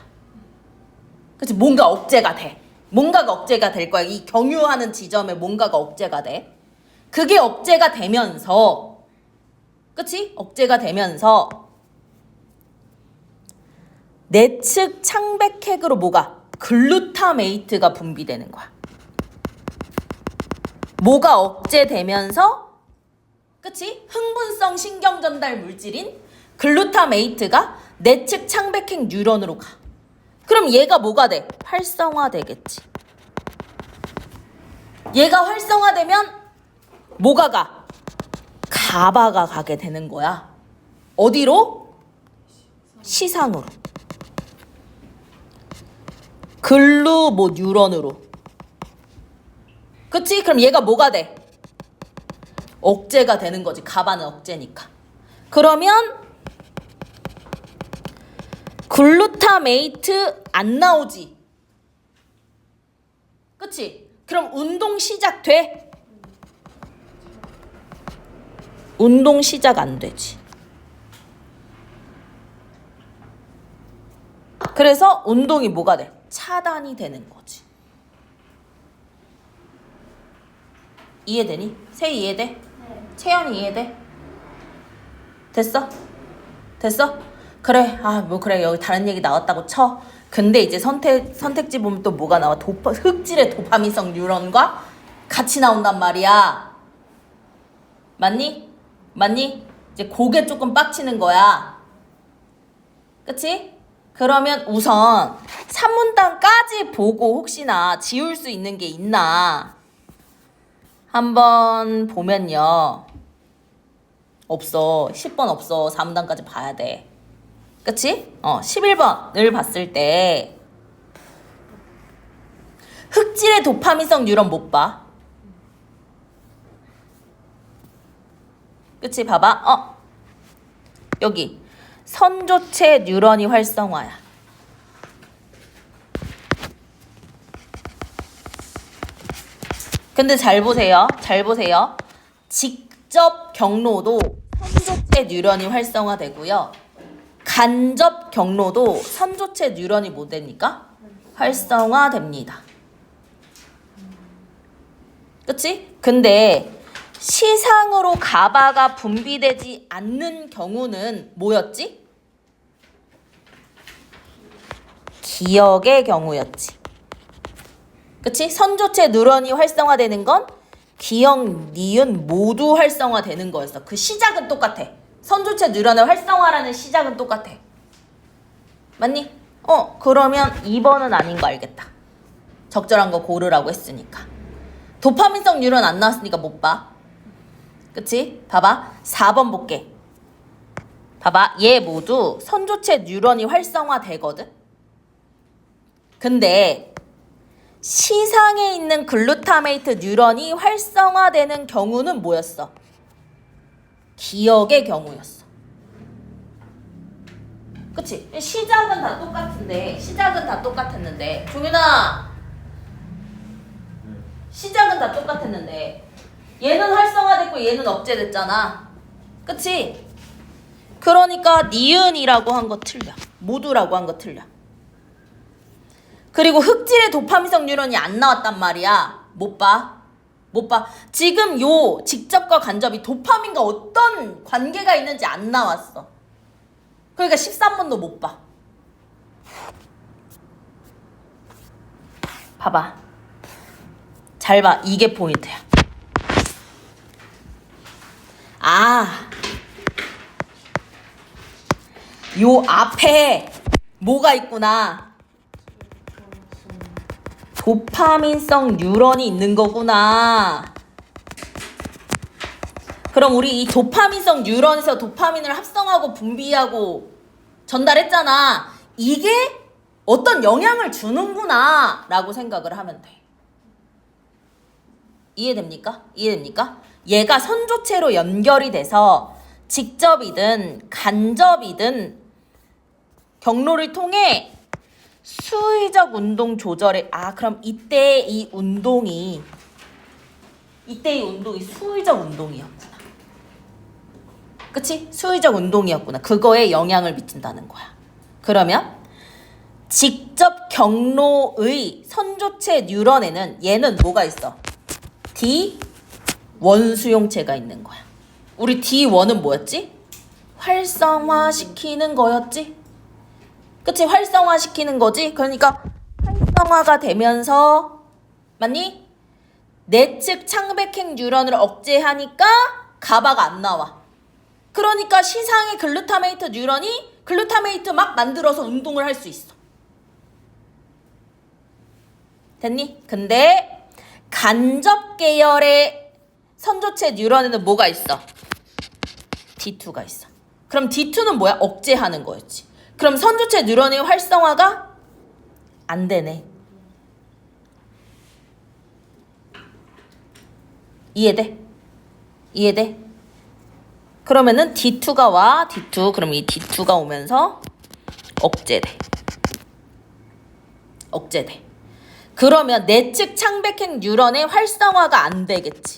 그치? 뭔가 억제가 돼. 뭔가가 억제가 될 거야. 이 경유하는 지점에 뭔가가 억제가 돼. 그게 억제가 되면서, 그치? 억제가 되면서 내측 창백핵으로 뭐가? 글루타메이트가 분비되는 거야. 뭐가 억제되면서, 그치? 흥분성 신경 전달 물질인 글루타메이트가 내측 창백핵 뉴런으로 가. 그럼 얘가 뭐가 돼? 활성화되겠지. 얘가 활성화되면 뭐가 가? 가바가 가게 되는 거야. 어디로? 시상으로. 뉴런으로. 그치? 그럼 얘가 뭐가 돼? 억제가 되는 거지. 가바는 억제니까. 그러면 글루타메이트 안 나오지. 그치? 그럼 운동 시작돼? 운동 시작 안 되지. 그래서 운동이 뭐가 돼? 차단이 되는 거지. 이해되니? 세희 이해돼? 네. 채연이 이해돼? 됐어? 됐어? 그래. 뭐 그래. 여기 다른 얘기 나왔다고 쳐. 근데 이제 선택지 보면 또 뭐가 나와? 흑질의 도파민성 뉴런과 같이 나온단 말이야. 맞니? 맞니? 이제 그게 조금 빡치는 거야. 그치? 그러면 우선 3문단까지 보고 혹시나 지울 수 있는 게 있나 한번 보면요. 없어. 10번 없어. 4문단까지 봐야 돼. 그치? 11번을 봤을 때 흑질의 도파민성 뉴런 못 봐. 그치? 봐봐. 여기 선조체 뉴런이 활성화야. 근데 잘 보세요. 잘 보세요. 직접 경로도 선조체 뉴런이 활성화되고요. 간접 경로도 선조체 뉴런이 뭐 됩니까? 활성화됩니다. 그치? 근데 시상으로 가바가 분비되지 않는 경우는 뭐였지? 기억의 경우였지. 그치? 선조체 뉴런이 활성화되는 건 기억, 니은 모두 활성화되는 거였어. 그 시작은 똑같아. 선조체 뉴런의 활성화라는 시작은 똑같아. 맞니? 그러면 2번은 아닌 거 알겠다. 적절한 거 고르라고 했으니까. 도파민성 뉴런 안 나왔으니까 못 봐. 그치? 봐봐. 4번 볼게. 봐봐. 얘 모두 선조체 뉴런이 활성화되거든? 근데 시상에 있는 글루타메이트 뉴런이 활성화되는 경우는 뭐였어? 기억의 경우였어. 그치? 시작은 다 똑같은데, 시작은 다 똑같았는데, 종윤아! 시작은 다 똑같았는데, 얘는 활성화됐고 얘는 억제됐잖아. 그치? 그러니까 니은이라고 한 거 틀려. 모두라고 한 거 틀려. 그리고 흑질의 도파민성 뉴런이 안 나왔단 말이야. 못 봐. 못 봐. 지금 요 직접과 간접이 도파민과 어떤 관계가 있는지 안 나왔어. 그러니까 13번도 못 봐. 봐봐. 잘 봐. 이게 포인트야. 아, 요 앞에 뭐가 있구나. 도파민성 뉴런이 있는 거구나. 그럼 우리 이 도파민성 뉴런에서 도파민을 합성하고 분비하고 전달했잖아. 이게 어떤 영향을 주는구나 라고 생각을 하면 돼. 이해됩니까? 이해됩니까? 얘가 선조체로 연결이 돼서 직접이든 간접이든 경로를 통해 수의적 운동 조절에, 그럼 이때 이 운동이 수의적 운동이었구나. 그치? 수의적 운동이었구나. 그거에 영향을 미친다는 거야. 그러면 직접 경로의 선조체 뉴런에는 얘는 뭐가 있어? D1 수용체가 있는 거야. 우리 D1은 뭐였지? 활성화시키는 거였지? 그치? 활성화시키는 거지? 그러니까 활성화가 되면서 맞니? 내측 창백핵 뉴런을 억제하니까 가바가 안 나와. 그러니까 시상의 글루타메이트 뉴런이 글루타메이트 막 만들어서 운동을 할 수 있어. 됐니? 근데 간접 계열의 선조체 뉴런에는 뭐가 있어? D2가 있어. 그럼 D2는 뭐야? 억제하는 거였지. 그럼 선조체 뉴런의 활성화가 안 되네. 이해돼? 이해돼? 그러면은 D2가 와. D2. 그럼 이 D2가 오면서 억제돼. 억제돼. 그러면 내측 창백핵 뉴런의 활성화가 안 되겠지.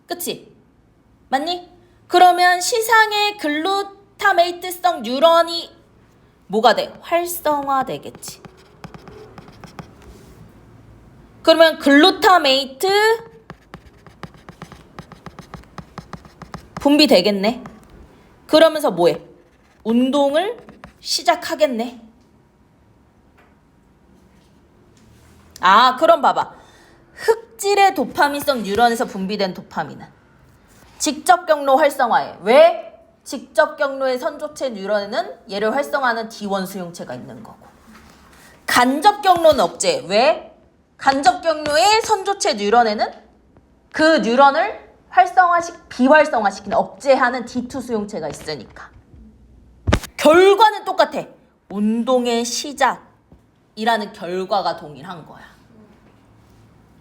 그치? 맞니? 그러면 시상의 글루타메이트성 뉴런이 뭐가 돼? 활성화되겠지. 그러면 글루타메이트 분비되겠네. 그러면서 뭐해? 운동을 시작하겠네. 그럼 봐봐. 흑질의 도파민성 뉴런에서 분비된 도파민은 직접 경로 활성화해. 왜? 직접 경로의 선조체 뉴런에는 얘를 활성화하는 D1 수용체가 있는 거고. 간접 경로는 억제. 왜? 간접 경로의 선조체 뉴런에는 그 뉴런을 비활성화시키는 억제하는 D2 수용체가 있으니까. 결과는 똑같아. 운동의 시작이라는 결과가 동일한 거야.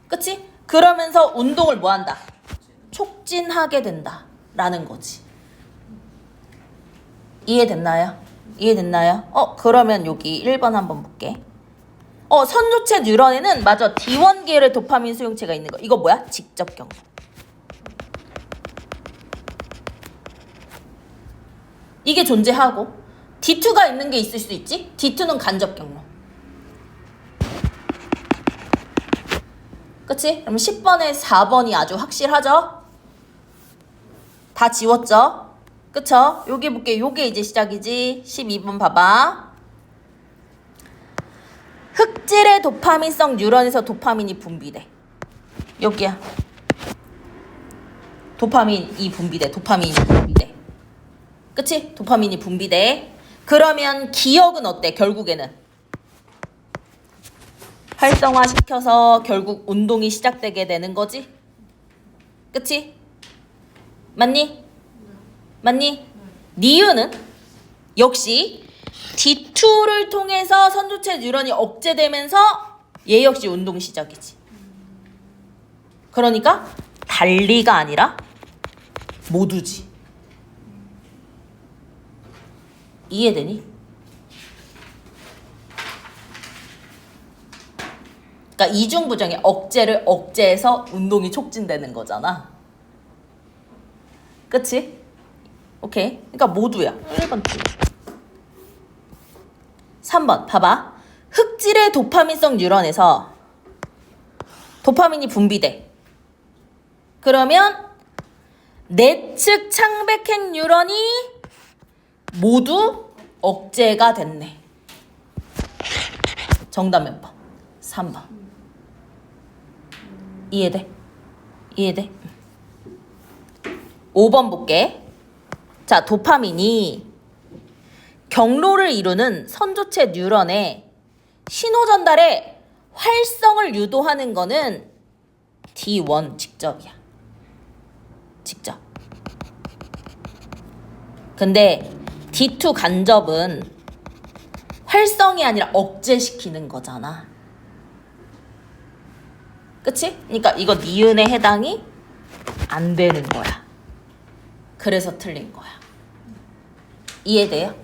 그치? 그러면서 운동을 뭐 한다? 촉진하게 된다 라는 거지. 이해됐나요? 이해됐나요? 그러면 여기 1번 한번 볼게. 선조체 뉴런에는 맞아. D1 계열의 도파민 수용체가 있는 거. 이거 뭐야? 직접 경로. 이게 존재하고 D2가 있는 게 있을 수 있지? D2는 간접 경로. 그치? 그럼 10번에 4번이 아주 확실하죠? 다 지웠죠? 그쵸? 여기 볼게. 요게 이제 시작이지. 12번 봐봐. 흑질의 도파민성 뉴런에서 도파민이 분비돼. 여기야. 도파민이 분비돼. 그치? 도파민이 분비돼. 그러면 기억은 어때? 결국에는 활성화시켜서 결국 운동이 시작되게 되는 거지? 그치? 맞니? 이유는 역시 D2를 통해서 선조체 뉴런이 억제되면서 얘 역시 운동 시작이지. 그러니까 달리가 아니라 모두지. 이해되니? 그러니까 이중부정의 억제를 억제해서 운동이 촉진되는 거잖아. 그치? 오케이. 그러니까 모두야. 1번 틀. 3번 봐봐. 흑질의 도파민성 뉴런에서 도파민이 분비돼. 그러면 내측 창백핵 뉴런이 모두 억제가 됐네. 정답 몇 번? 3번. 이해돼? 이해돼? 5번 볼게. 자, 도파민이 경로를 이루는 선조체 뉴런의 신호 전달에 활성을 유도하는 거는 D1 직접이야. 직접. 근데 D2 간접은 활성이 아니라 억제시키는 거잖아. 그치? 그러니까 이거 니은에 해당이 안 되는 거야. 그래서 틀린 거야. 이해돼요?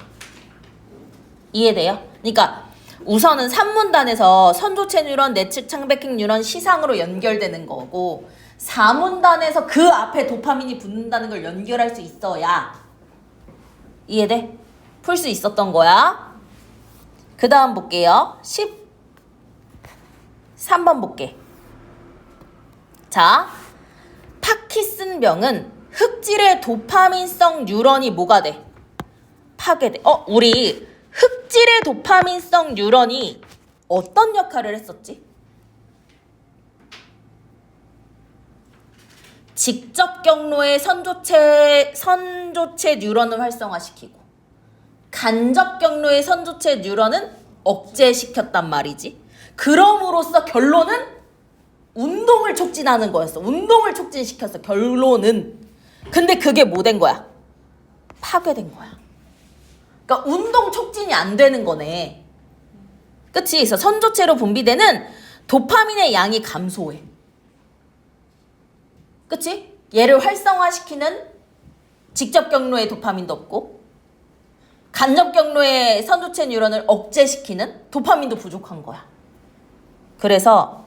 이해돼요? 그러니까 우선은 3문단에서 선조체 뉴런, 내측 창백핵 뉴런 시상으로 연결되는 거고 4문단에서 그 앞에 도파민이 붙는다는 걸 연결할 수 있어야 이해돼? 풀 수 있었던 거야. 그 다음 볼게요. 13번 볼게. 자, 파키슨병은 흑질의 도파민성 뉴런이 뭐가 돼? 파괴돼. 우리 흑질의 도파민성 뉴런이 어떤 역할을 했었지? 직접 경로의 선조체 뉴런을 활성화시키고 간접 경로의 선조체 뉴런은 억제시켰단 말이지. 그럼으로써 결론은 운동을 촉진하는 거였어. 운동을 촉진시켰어. 결론은. 근데 그게 뭐 된 거야? 파괴된 거야. 그러니까 운동 촉진이 안 되는 거네. 그치? 그래서 선조체로 분비되는 도파민의 양이 감소해. 그치? 얘를 활성화시키는 직접 경로의 도파민도 없고 간접 경로의 선조체 뉴런을 억제시키는 도파민도 부족한 거야. 그래서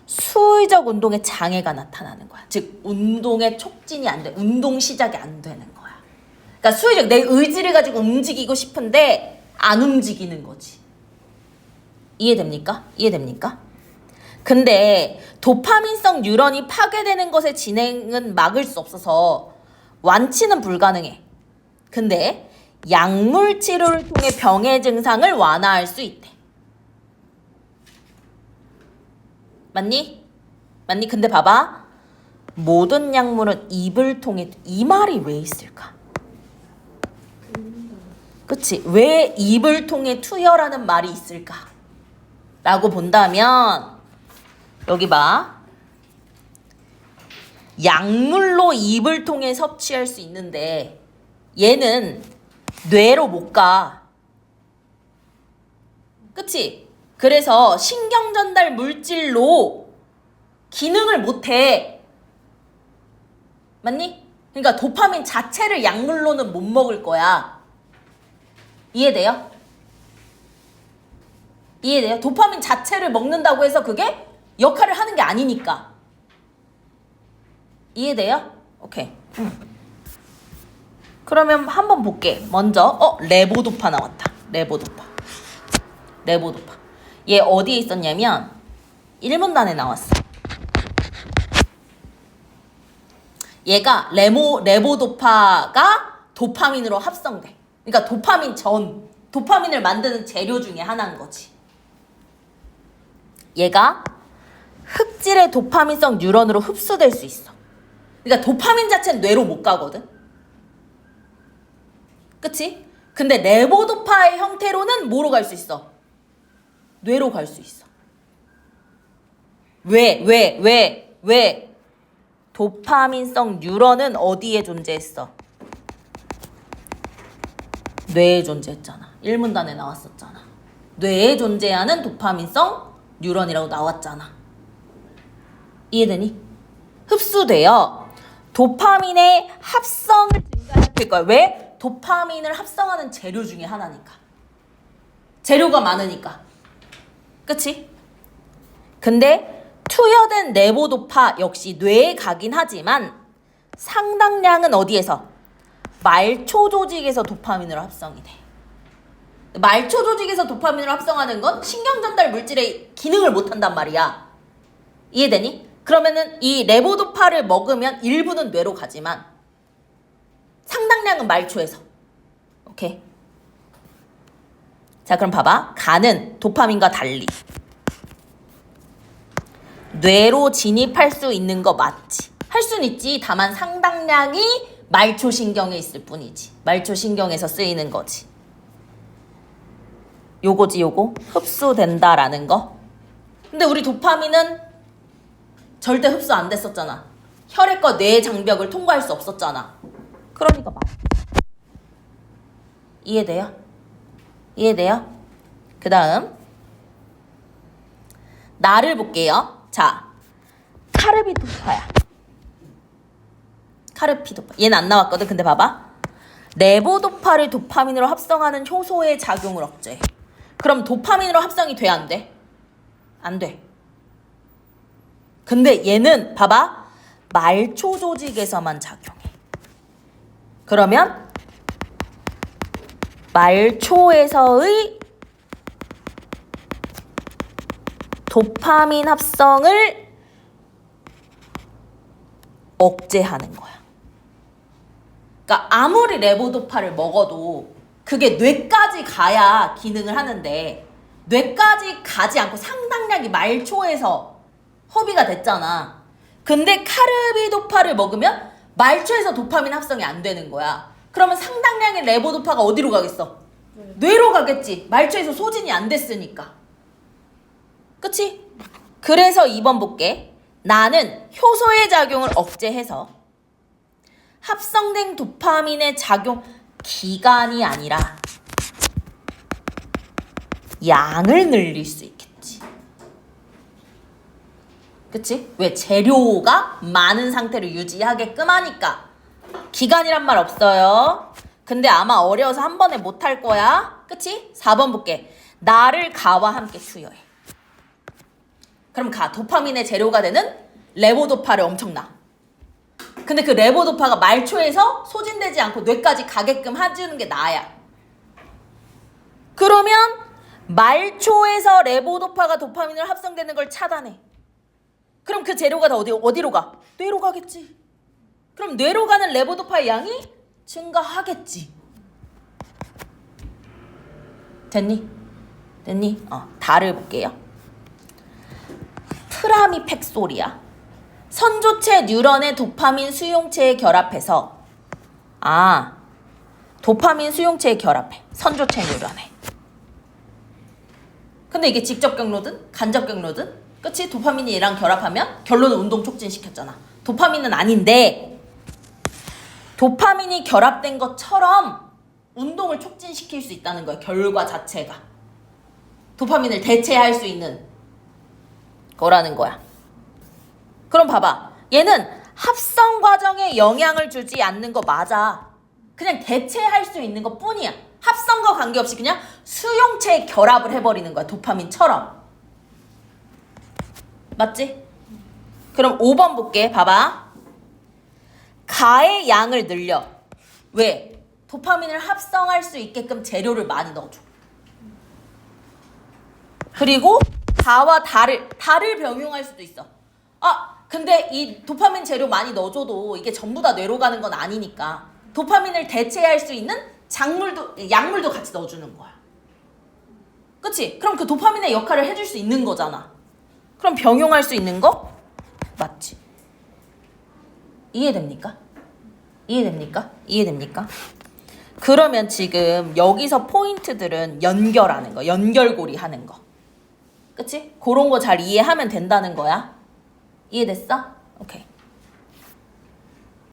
수의적 운동에 장애가 나타나는 거야. 즉 운동의 촉진이 안 돼. 운동 시작이 안 되는 거야. 그러니까 수의적 내 의지를 가지고 움직이고 싶은데 안 움직이는 거지. 이해됩니까? 이해됩니까? 근데 도파민성 뉴런이 파괴되는 것의 진행은 막을 수 없어서 완치는 불가능해. 근데 약물 치료를 통해 병의 증상을 완화할 수 있대. 맞니? 맞니? 근데 봐봐. 모든 약물은 입을 통해. 이 말이 왜 있을까? 그치? 왜 입을 통해 투여라는 말이 있을까? 라고 본다면 여기 봐. 약물로 입을 통해 섭취할 수 있는데 얘는 뇌로 못 가. 그치? 그래서 신경전달 물질로 기능을 못해. 맞니? 그러니까 도파민 자체를 약물로는 못 먹을 거야. 이해돼요? 이해돼요? 도파민 자체를 먹는다고 해서 그게 역할을 하는 게 아니니까. 이해돼요? 오케이. 그러면 한번 볼게. 먼저 레보도파 나왔다. 레보도파. 얘 어디에 있었냐면 1문단에 나왔어. 얘가 레보도파가 도파민으로 합성돼. 그러니까 도파민을 만드는 재료 중에 하나인 거지. 얘가 흑질의 도파민성 뉴런으로 흡수될 수 있어. 그러니까 도파민 자체는 뇌로 못 가거든. 그치? 근데 레보도파의 형태로는 뭐로 갈 수 있어? 뇌로 갈 수 있어. 왜? 도파민성 뉴런은 어디에 존재했어? 뇌에 존재했잖아. 1문단에 나왔었잖아. 뇌에 존재하는 도파민성 뉴런이라고 나왔잖아. 이해되니? 흡수되어 도파민의 합성을 증가시킬 거야. 왜? 도파민을 합성하는 재료 중에 하나니까. 재료가 많으니까. 그치? 근데 투여된 레보도파 역시 뇌에 가긴 하지만 상당량은 어디에서? 말초 조직에서 도파민으로 합성이 돼. 말초 조직에서 도파민을 합성하는 건 신경전달 물질의 기능을 못한단 말이야. 이해되니? 그러면은 이 레보도파를 먹으면 일부는 뇌로 가지만 상당량은 말초에서. 오케이. 자, 그럼 봐봐. 간은 도파민과 달리 뇌로 진입할 수 있는 거 맞지? 할 수는 있지. 다만 상당량이 말초신경에 있을 뿐이지. 말초신경에서 쓰이는 거지. 요거지 요거. 흡수된다라는 거. 근데 우리 도파민은 절대 흡수 안 됐었잖아. 혈액과 뇌의 장벽을 통과할 수 없었잖아. 그러니까 맞아. 이해돼요? 이해돼요? 그 다음 나를 볼게요. 자, 카르비도파야. 카르비도파. 얘는 안 나왔거든. 근데 봐봐. 레보도파를 도파민으로 합성하는 효소의 작용을 억제해. 그럼 도파민으로 합성이 돼, 안 돼? 안 돼. 근데 얘는 봐봐. 말초 조직에서만 작용해. 그러면 말초에서의 도파민 합성을 억제하는 거야. 그러니까 아무리 레보도파를 먹어도 그게 뇌까지 가야 기능을 하는데 뇌까지 가지 않고 상당량이 말초에서 허비가 됐잖아. 근데 카르비도파를 먹으면 말초에서 도파민 합성이 안 되는 거야. 그러면 상당량의 레보도파가 어디로 가겠어? 뇌로 가겠지. 말초에서 소진이 안 됐으니까. 그치? 그래서 2번 볼게. 나는 효소의 작용을 억제해서 합성된 도파민의 작용 기간이 아니라 양을 늘릴 수 있겠지. 그치? 왜? 재료가 많은 상태를 유지하게끔 하니까. 기간이란 말 없어요. 근데 아마 어려워서 한 번에 못 할 거야. 그치? 4번 볼게. 나를 가와 함께 투여해. 그럼 가. 도파민의 재료가 되는 레보도파를 엄청 나. 근데 그 레보도파가 말초에서 소진되지 않고 뇌까지 가게끔 해주는 게 나야. 그러면 말초에서 레보도파가 도파민을 합성되는 걸 차단해. 그럼 그 재료가 다 어디로 가? 뇌로 가겠지. 그럼 뇌로 가는 레보도파의 양이 증가하겠지. 됐니? 됐니? 다를 볼게요. 프라미팩소리야. 선조체 뉴런의 도파민 수용체에 결합해서 도파민 수용체에 결합해. 선조체 뉴런에. 근데 이게 직접 경로든 간접 경로든 그치? 도파민이 얘랑 결합하면 결론은 운동 촉진시켰잖아. 도파민은 아닌데 도파민이 결합된 것처럼 운동을 촉진시킬 수 있다는 거야. 결과 자체가. 도파민을 대체할 수 있는 거라는 거야. 그럼 봐봐. 얘는 합성 과정에 영향을 주지 않는 거 맞아. 그냥 대체할 수 있는 것 뿐이야. 합성과 관계없이 그냥 수용체에 결합을 해버리는 거야. 도파민처럼. 맞지? 그럼 5번 볼게. 봐봐. 가의 양을 늘려. 왜? 도파민을 합성할 수 있게끔 재료를 많이 넣어줘. 그리고 가와 달을 병용할 수도 있어. 근데 이 도파민 재료 많이 넣어줘도 이게 전부 다 뇌로 가는 건 아니니까 도파민을 대체할 수 있는 약물도 같이 넣어주는 거야. 그치? 그럼 그 도파민의 역할을 해줄 수 있는 거잖아. 그럼 병용할 수 있는 거? 맞지? 이해됩니까? 이해됩니까? 이해됩니까? 그러면 지금 여기서 포인트들은 연결하는 거, 연결고리 하는 거. 그치? 그런 거 잘 이해하면 된다는 거야. 이해됐어? 오케이.